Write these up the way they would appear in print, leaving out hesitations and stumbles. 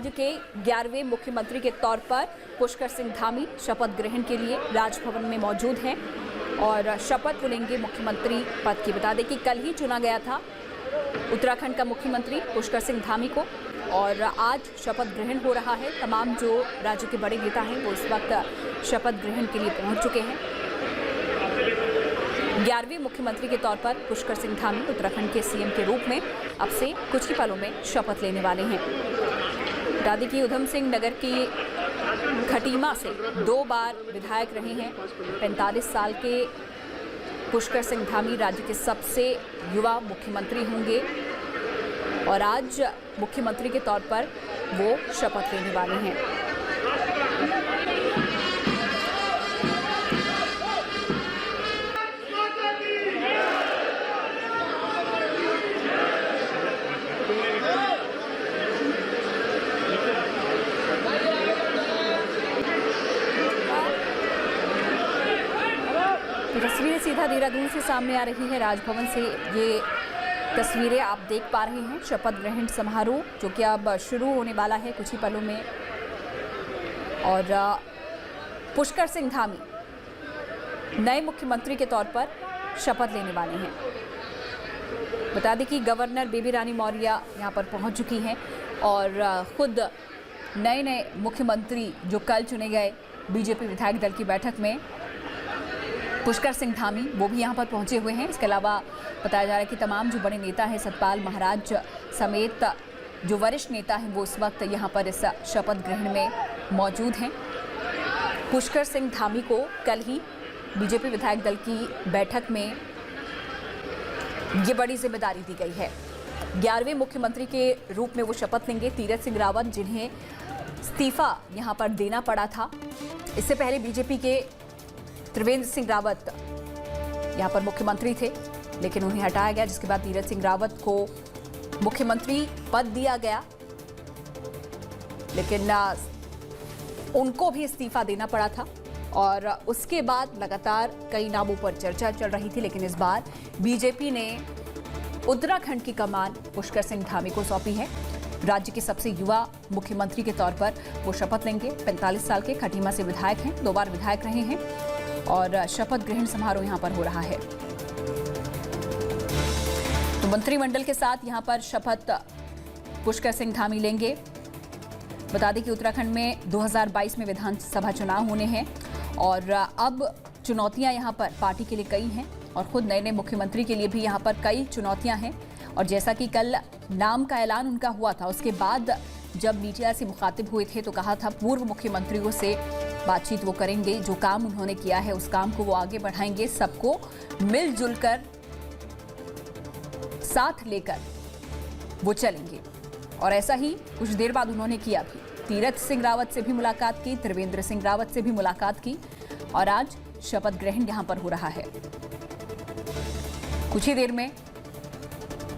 राज्य के 11वें मुख्यमंत्री के तौर पर पुष्कर सिंह धामी शपथ ग्रहण के लिए राजभवन में मौजूद हैं और शपथ लेंगे मुख्यमंत्री पद की। बता दें कि कल ही चुना गया था उत्तराखंड का मुख्यमंत्री पुष्कर सिंह धामी को और आज शपथ ग्रहण हो रहा है। तमाम जो राज्य के बड़े नेता हैं वो इस वक्त शपथ ग्रहण के लिए पहुंच चुके हैं। 11वें मुख्यमंत्री के तौर पर पुष्कर सिंह धामी उत्तराखंड के सीएम के रूप में अब से कुछ ही पलों में शपथ लेने वाले हैं। बता दें कि उधम सिंह नगर की खटीमा से 2 बार विधायक रहे हैं। 45 साल के पुष्कर सिंह धामी राज्य के सबसे युवा मुख्यमंत्री होंगे और आज मुख्यमंत्री के तौर पर वो शपथ लेने वाले हैं। तस्वीरें सीधा देहरादून से सामने आ रही है। राजभवन से ये तस्वीरें आप देख पा रहे हैं। शपथ ग्रहण समारोह जो कि अब शुरू होने वाला है कुछ ही पलों में और पुष्कर सिंह धामी नए मुख्यमंत्री के तौर पर शपथ लेने वाले हैं। बता दें कि गवर्नर बेबी रानी मौर्य यहाँ पर पहुँच चुकी हैं और खुद नए मुख्यमंत्री जो कल चुने गए बीजेपी विधायक दल की बैठक में पुष्कर सिंह धामी वो भी यहाँ पर पहुँचे हुए हैं। इसके अलावा बताया जा रहा है कि तमाम जो बड़े नेता हैं सतपाल महाराज समेत जो वरिष्ठ नेता हैं वो इस वक्त यहाँ पर इस शपथ ग्रहण में मौजूद हैं। पुष्कर सिंह धामी को कल ही बीजेपी विधायक दल की बैठक में ये बड़ी जिम्मेदारी दी गई है। 11वें मुख्यमंत्री के रूप में वो शपथ लेंगे। तीरथ सिंह रावत जिन्हें इस्तीफा यहाँ पर देना पड़ा था, इससे पहले बीजेपी के त्रिवेंद्र सिंह रावत यहाँ पर मुख्यमंत्री थे लेकिन उन्हें हटाया गया, जिसके बाद तीरथ सिंह रावत को मुख्यमंत्री पद दिया गया लेकिन उनको भी इस्तीफा देना पड़ा था और उसके बाद लगातार कई नामों पर चर्चा चल रही थी। लेकिन इस बार बीजेपी ने उत्तराखंड की कमान पुष्कर सिंह धामी को सौंपी है। राज्य के सबसे युवा मुख्यमंत्री के तौर पर वो शपथ लेंगे। 45 साल के खटीमा से विधायक हैं, 2 बार विधायक रहे हैं और शपथ ग्रहण समारोह यहां पर हो रहा है। तो मंत्रिमंडल के साथ यहां पर शपथ पुष्कर सिंह धामी लेंगे। बता दें कि उत्तराखंड में 2022 में विधानसभा चुनाव होने हैं और अब चुनौतियां यहां पर पार्टी के लिए कई हैं और खुद नए मुख्यमंत्री के लिए भी यहां पर कई चुनौतियां हैं। और जैसा कि कल नाम का ऐलान उनका हुआ था, उसके बाद जब मीडिया से मुखातिब हुए थे तो कहा था पूर्व मुख्यमंत्रियों से बातचीत वो करेंगे, जो काम उन्होंने किया है उस काम को वो आगे बढ़ाएंगे, सबको मिलजुल कर साथ लेकर वो चलेंगे। और ऐसा ही कुछ देर बाद उन्होंने किया भी। तीरथ सिंह रावत से भी मुलाकात की, त्रिवेंद्र सिंह रावत से भी मुलाकात की और आज शपथ ग्रहण यहां पर हो रहा है। कुछ ही देर में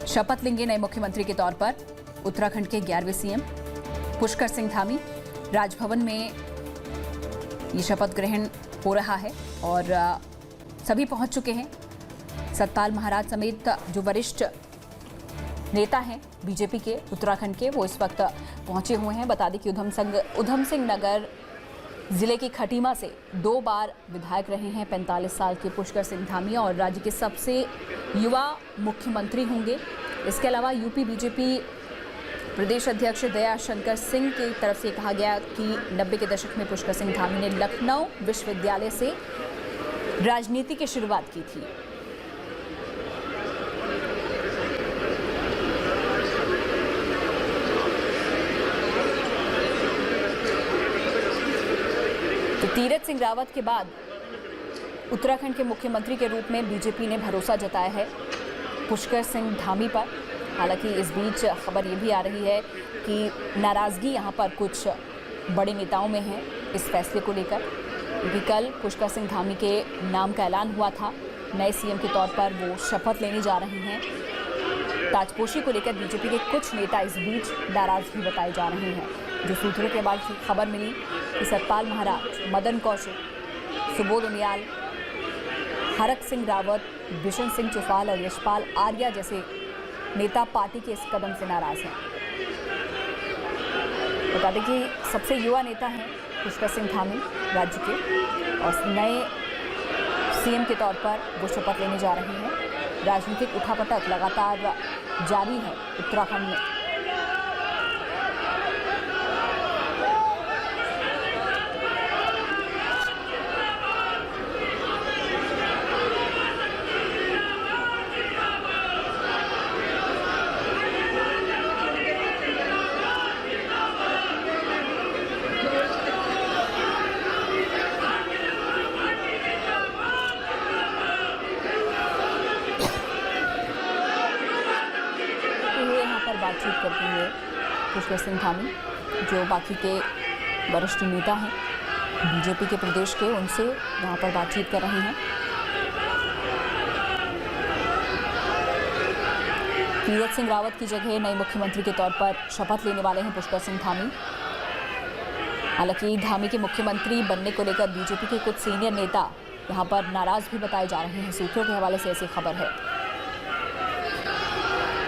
शपथ लेंगे नए मुख्यमंत्री के तौर पर उत्तराखंड के 11वें सीएम पुष्कर सिंह धामी। राजभवन में ये शपथ ग्रहण हो रहा है और सभी पहुंच चुके हैं। सतपाल महाराज समेत जो वरिष्ठ नेता हैं बीजेपी के उत्तराखंड के वो इस वक्त पहुंचे हुए हैं। बता दें कि उधम सिंह नगर जिले की खटीमा से 2 बार विधायक रहे हैं 45 साल के पुष्कर सिंह धामी और राज्य के सबसे युवा मुख्यमंत्री होंगे। इसके अलावा यूपी बीजेपी प्रदेश अध्यक्ष दया शंकर सिंह की तरफ से कहा गया कि 90 के दशक में पुष्कर सिंह धामी ने लखनऊ विश्वविद्यालय से राजनीति की शुरुआत की थी। तो तीरथ सिंह रावत के बाद उत्तराखंड के मुख्यमंत्री के रूप में बीजेपी ने भरोसा जताया है पुष्कर सिंह धामी पर। हालांकि इस बीच खबर ये भी आ रही है कि नाराज़गी यहाँ पर कुछ बड़े नेताओं में है इस फैसले को लेकर, क्योंकि कल पुष्कर सिंह धामी के नाम का ऐलान हुआ था। नए सीएम के तौर पर वो शपथ लेने जा रहे हैं। ताजपोशी को लेकर बीजेपी के कुछ नेता इस बीच नाराज़ भी बताए जा रहे हैं। जो सूत्रों के बाद खबर मिली कि सतपाल महाराज, मदन कौशिक, सुबोध उनियाल, हरक सिंह रावत, बिशन सिंह चुफाल और यशपाल आर्या जैसे नेता पार्टी के इस कदम से नाराज हैं। बता दें कि सबसे युवा नेता हैं पुष्कर सिंह धामी राज्य के, और नए सीएम के तौर पर वो शपथ लेने जा रहे हैं। राजनीतिक उठापटक लगातार जारी है उत्तराखंड में। बातचीत करते हुए पुष्कर सिंह धामी, जो बाकी के वरिष्ठ नेता हैं बीजेपी के प्रदेश के, उनसे यहाँ पर बातचीत कर रहे हैं। तीरथ सिंह रावत की जगह नए मुख्यमंत्री के तौर पर शपथ लेने वाले हैं पुष्कर सिंह धामी। हालांकि धामी के मुख्यमंत्री बनने को लेकर बीजेपी के कुछ सीनियर नेता यहाँ पर नाराज भी बताए जा रहे हैं। सूत्रों के हवाले से ऐसी खबर है।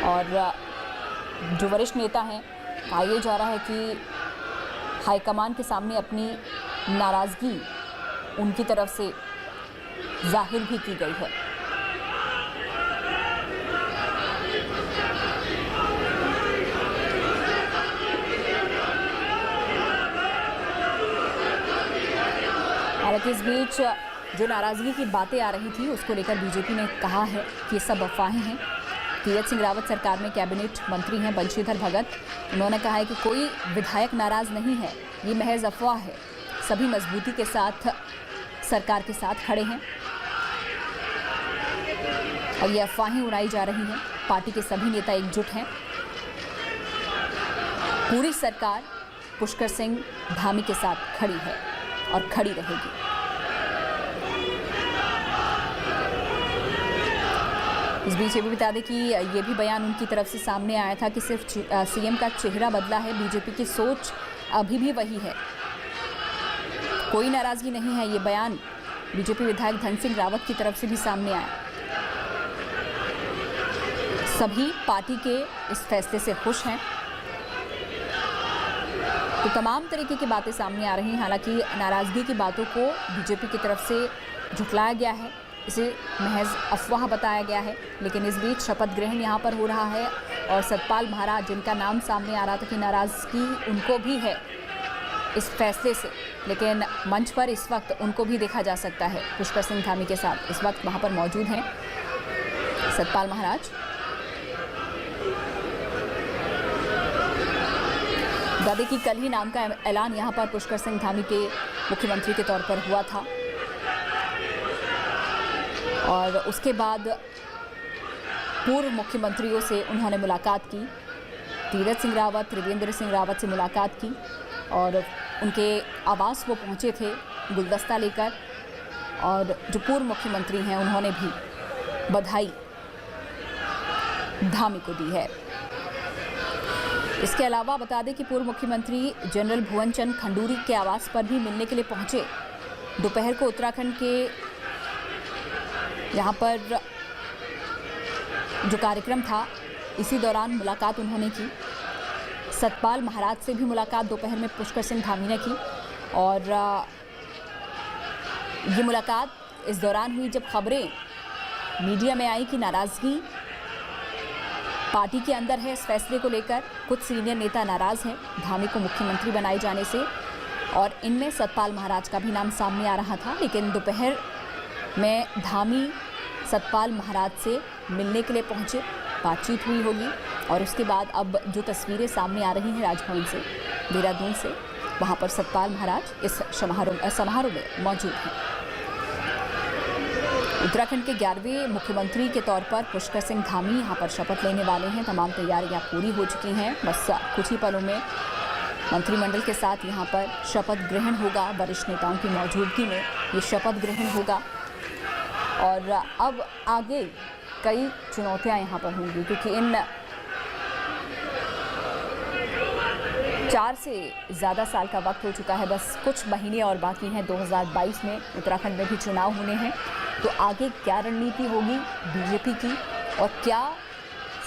और जो वरिष्ठ नेता हैं, कहा यह जा रहा है कि हाईकमान के सामने अपनी नाराजगी उनकी तरफ से जाहिर भी की गई है। हालांकि इस बीच जो नाराजगी की बातें आ रही थी, उसको लेकर बीजेपी ने कहा है कि ये सब अफवाहें हैं। तीरथ सिंह रावत सरकार में कैबिनेट मंत्री हैं बंशीधर भगत। उन्होंने कहा है कि कोई विधायक नाराज नहीं है, ये महज अफवाह है। सभी मजबूती के साथ सरकार के साथ खड़े हैं और ये अफवाहें उड़ाई जा रही हैं। पार्टी के सभी नेता एकजुट हैं। पूरी सरकार पुष्कर सिंह धामी के साथ खड़ी है और खड़ी रहेगी। इस बीच ये भी बता दें कि ये भी बयान उनकी तरफ से सामने आया था कि सिर्फ सीएम का चेहरा बदला है, बीजेपी की सोच अभी भी वही है, कोई नाराजगी नहीं है। ये बयान बीजेपी विधायक धन सिंह रावत की तरफ से भी सामने आया। सभी पार्टी के इस फैसले से खुश हैं। तो तमाम तरीके की बातें सामने आ रही हैं। हालांकि नाराजगी की बातों को बीजेपी की तरफ से झुठलाया गया है, इसे महज अफवाह बताया गया है। लेकिन इस बीच शपथ ग्रहण यहाँ पर हो रहा है और सतपाल महाराज, जिनका नाम सामने आ रहा था कि नाराजगी उनको भी है इस फैसले से, लेकिन मंच पर इस वक्त उनको भी देखा जा सकता है पुष्कर सिंह धामी के साथ। इस वक्त वहाँ पर मौजूद हैं सतपाल महाराज। दादे की कल ही नाम का ऐलान यहाँ पर पुष्कर सिंह धामी के मुख्यमंत्री के तौर पर हुआ था और उसके बाद पूर्व मुख्यमंत्रियों से उन्होंने मुलाकात की। तीरथ सिंह रावत, त्रिवेंद्र सिंह रावत से मुलाकात की और उनके आवास वो पहुंचे थे गुलदस्ता लेकर, और जो पूर्व मुख्यमंत्री हैं उन्होंने भी बधाई धामी को दी है। इसके अलावा बता दें कि पूर्व मुख्यमंत्री जनरल भुवन चंद खंडूरी के आवास पर भी मिलने के लिए पहुंचे। दोपहर को उत्तराखंड के यहाँ पर जो कार्यक्रम था, इसी दौरान मुलाकात उन्होंने की। सतपाल महाराज से भी मुलाकात दोपहर में पुष्कर सिंह धामी ने की और ये मुलाकात इस दौरान हुई जब खबरें मीडिया में आई कि नाराज़गी पार्टी के अंदर है इस फैसले को लेकर। कुछ सीनियर नेता नाराज़ हैं धामी को मुख्यमंत्री बनाए जाने से, और इनमें सतपाल महाराज का भी नाम सामने आ रहा था। लेकिन दोपहर में धामी सतपाल महाराज से मिलने के लिए पहुंचे, बातचीत हुई होगी और उसके बाद अब जो तस्वीरें सामने आ रही हैं राजभवन से, देहरादून से, वहां पर सतपाल महाराज इस समारोह में मौजूद हैं। उत्तराखंड के 11वें मुख्यमंत्री के तौर पर पुष्कर सिंह धामी यहाँ पर शपथ लेने वाले हैं। तमाम तैयारियां पूरी हो चुकी हैं, बस कुछ ही पलों में मंत्रिमंडल के साथ यहाँ पर शपथ ग्रहण होगा। वरिष्ठ नेताओं की मौजूदगी में ये शपथ ग्रहण होगा और अब आगे कई चुनौतियां यहाँ पर होंगी, क्योंकि इन 4 से ज़्यादा साल का वक्त हो चुका है। बस कुछ महीने और बाकी हैं। 2022 में उत्तराखंड में भी चुनाव होने हैं। तो आगे क्या रणनीति होगी बीजेपी की और क्या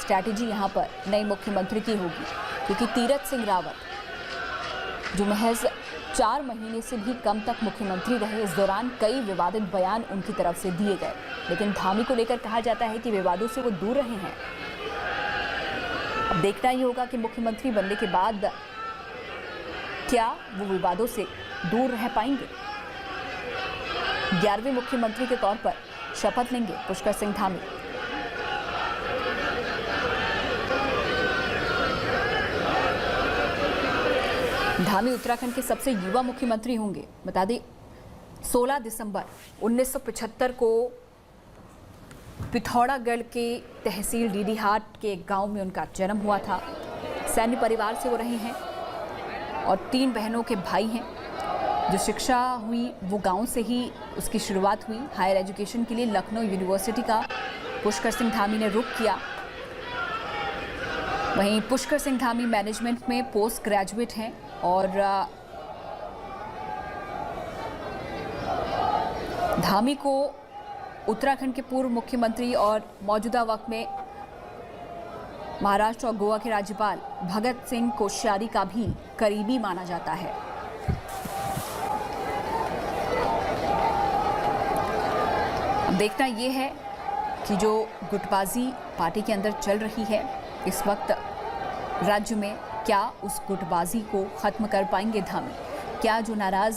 स्ट्रैटेजी यहाँ पर नए मुख्यमंत्री की होगी, क्योंकि तीरथ सिंह रावत जो महज 4 महीने से भी कम तक मुख्यमंत्री रहे। इस दौरान कई विवादित बयान उनकी तरफ से दिए गए, लेकिन धामी को लेकर कहा जाता है कि विवादों से वो दूर रहे हैं। अब देखना ही होगा कि मुख्यमंत्री बनने के बाद क्या वो विवादों से दूर रह पाएंगे। 11वें मुख्यमंत्री के तौर पर शपथ लेंगे पुष्कर सिंह धामी। धामी उत्तराखंड के सबसे युवा मुख्यमंत्री होंगे। बता दें 16 दिसंबर 1975 को पिथौरागढ़ के तहसील डीडीहाट के गांव में उनका जन्म हुआ था। सैन्य परिवार से वो रहे हैं और 3 बहनों के भाई हैं। जो शिक्षा हुई वो गांव से ही उसकी शुरुआत हुई। हायर एजुकेशन के लिए लखनऊ यूनिवर्सिटी का पुष्कर सिंह धामी ने रुख किया। वहीं पुष्कर सिंह धामी मैनेजमेंट में पोस्ट ग्रेजुएट हैं और धामी को उत्तराखंड के पूर्व मुख्यमंत्री और मौजूदा वक्त में महाराष्ट्र और गोवा के राज्यपाल भगत सिंह कोश्यारी का भी करीबी माना जाता है। अब देखना ये है कि जो गुटबाजी पार्टी के अंदर चल रही है इस वक्त राज्य में, क्या उस गुटबाजी को खत्म कर पाएंगे धामी? क्या जो नाराज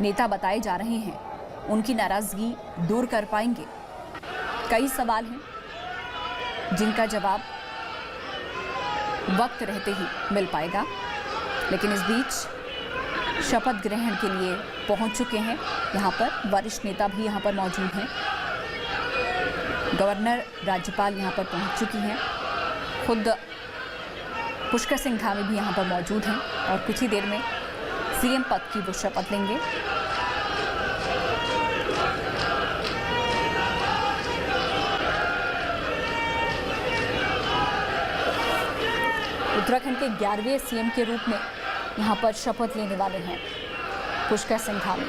नेता बताए जा रहे हैं उनकी नाराजगी दूर कर पाएंगे? कई सवाल हैं जिनका जवाब वक्त रहते ही मिल पाएगा। लेकिन इस बीच शपथ ग्रहण के लिए पहुंच चुके हैं यहाँ पर वरिष्ठ नेता भी यहाँ पर मौजूद हैं। गवर्नर, राज्यपाल यहाँ पर पहुंच चुकी हैं। खुद पुष्कर सिंह धामी भी यहाँ पर मौजूद हैं और कुछ ही देर में सीएम पद की वो शपथ लेंगे। उत्तराखंड के 11वें सीएम के रूप में यहाँ पर शपथ लेने वाले हैं पुष्कर सिंह धामी।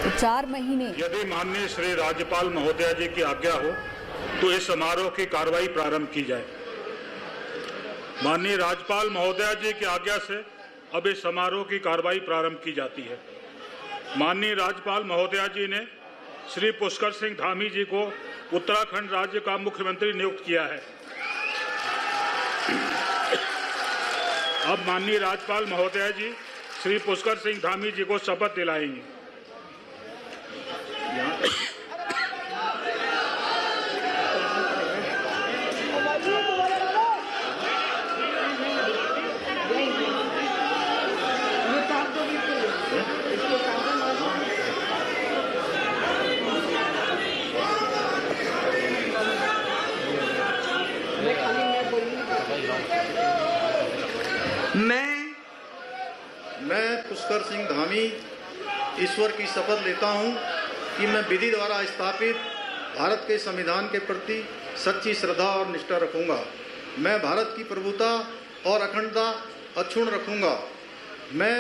तो 4 महीने यदि माननीय श्री राज्यपाल महोदया जी की आज्ञा हो तो इस समारोह की कार्रवाई प्रारंभ की जाए। माननीय राज्यपाल महोदया जी की आज्ञा से अब इस समारोह की कार्रवाई प्रारंभ की जाती है। माननीय राज्यपाल महोदया जी ने श्री पुष्कर सिंह धामी जी को उत्तराखंड राज्य का मुख्यमंत्री नियुक्त किया है। अब माननीय राज्यपाल महोदया जी श्री पुष्कर सिंह धामी जी को शपथ दिलाएंगे। मैं पुष्कर सिंह धामी ईश्वर की शपथ लेता हूं कि मैं विधि द्वारा स्थापित भारत के संविधान के प्रति सच्ची श्रद्धा और निष्ठा रखूंगा। मैं भारत की प्रभुता और अखंडता अक्षुण्ण रखूंगा। मैं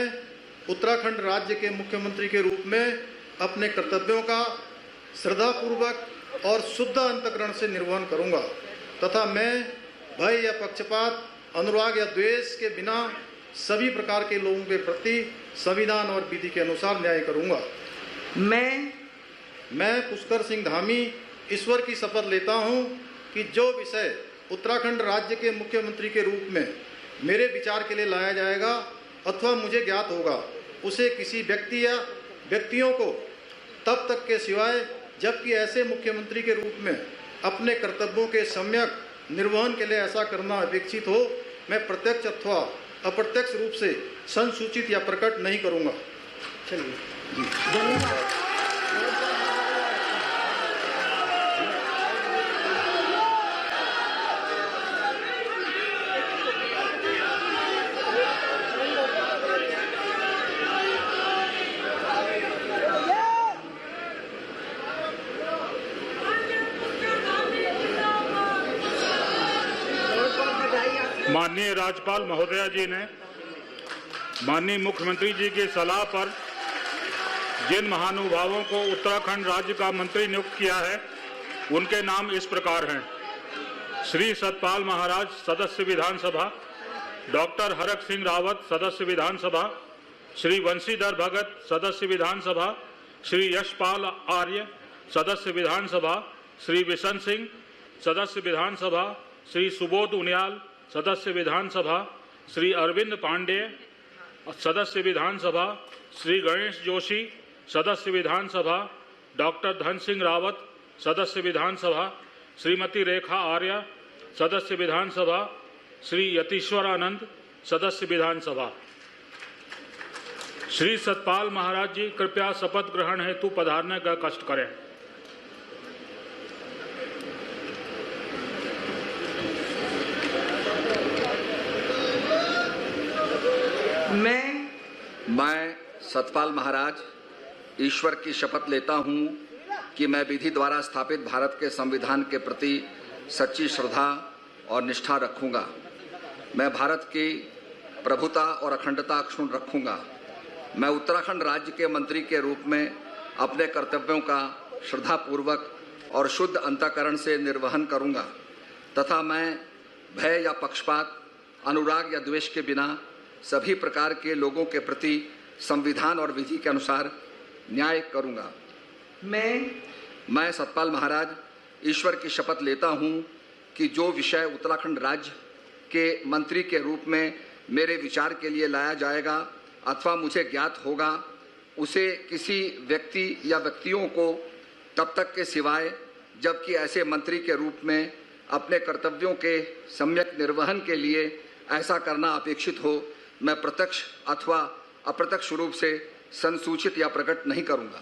उत्तराखंड राज्य के मुख्यमंत्री के रूप में अपने कर्तव्यों का श्रद्धापूर्वक और शुद्ध अंतःकरण से निर्वहन करूंगा तथा मैं भय या पक्षपात, अनुराग या द्वेष के बिना सभी प्रकार के लोगों के प्रति संविधान और विधि के अनुसार न्याय करूंगा। मैं पुष्कर सिंह धामी ईश्वर की शपथ लेता हूं कि जो विषय उत्तराखंड राज्य के मुख्यमंत्री के रूप में मेरे विचार के लिए लाया जाएगा अथवा मुझे ज्ञात होगा, उसे किसी व्यक्ति या व्यक्तियों को तब तक के सिवाय जबकि ऐसे मुख्यमंत्री के रूप में अपने कर्तव्यों के सम्यक निर्वहन के लिए ऐसा करना अपेक्षित हो, मैं प्रत्यक्ष अथवा अप्रत्यक्ष रूप से संसूचित या प्रकट नहीं करूंगा। चलिए धन्यवाद। माननीय माननीय राज्यपाल महोदया जी ने माननीय मुख्यमंत्री जी की सलाह पर जिन महानुभावों को उत्तराखंड राज्य का मंत्री नियुक्त किया है उनके नाम इस प्रकार हैं। श्री सतपाल महाराज सदस्य विधानसभा, डॉक्टर हरक सिंह रावत सदस्य विधानसभा, श्री वंशीधर भगत सदस्य विधानसभा, श्री यशपाल आर्य सदस्य विधानसभा, श्री बिशन सिंह सदस्य विधानसभा, श्री सुबोध उनियाल सदस्य विधानसभा, श्री अरविंद पांडे सदस्य विधानसभा, श्री गणेश जोशी सदस्य विधानसभा, डॉक्टर धन सिंह रावत सदस्य विधानसभा, श्रीमती रेखा आर्य सदस्य विधानसभा, श्री यतीश्वर आनंद सदस्य विधानसभा। श्री सतपाल महाराज जी कृपया शपथ ग्रहण हेतु पधारने का कष्ट करें। मैं सतपाल महाराज ईश्वर की शपथ लेता हूं कि मैं विधि द्वारा स्थापित भारत के संविधान के प्रति सच्ची श्रद्धा और निष्ठा रखूंगा। मैं भारत की प्रभुता और अखंडता अक्षुण्ण रखूंगा। मैं उत्तराखंड राज्य के मंत्री के रूप में अपने कर्तव्यों का श्रद्धापूर्वक और शुद्ध अंतःकरण से निर्वहन करूंगा तथा मैं भय या पक्षपात, अनुराग या द्वेष के बिना सभी प्रकार के लोगों के प्रति संविधान और विधि के अनुसार न्याय करूंगा। मैं सतपाल महाराज ईश्वर की शपथ लेता हूं कि जो विषय उत्तराखंड राज्य के मंत्री के रूप में मेरे विचार के लिए लाया जाएगा अथवा मुझे ज्ञात होगा, उसे किसी व्यक्ति या व्यक्तियों को तब तक के सिवाय जबकि ऐसे मंत्री के रूप में अपने कर्तव्यों के सम्यक निर्वहन के लिए ऐसा करना अपेक्षित हो, मैं प्रत्यक्ष अथवा अप्रत्यक्ष रूप से संसूचित या प्रकट नहीं करूंगा।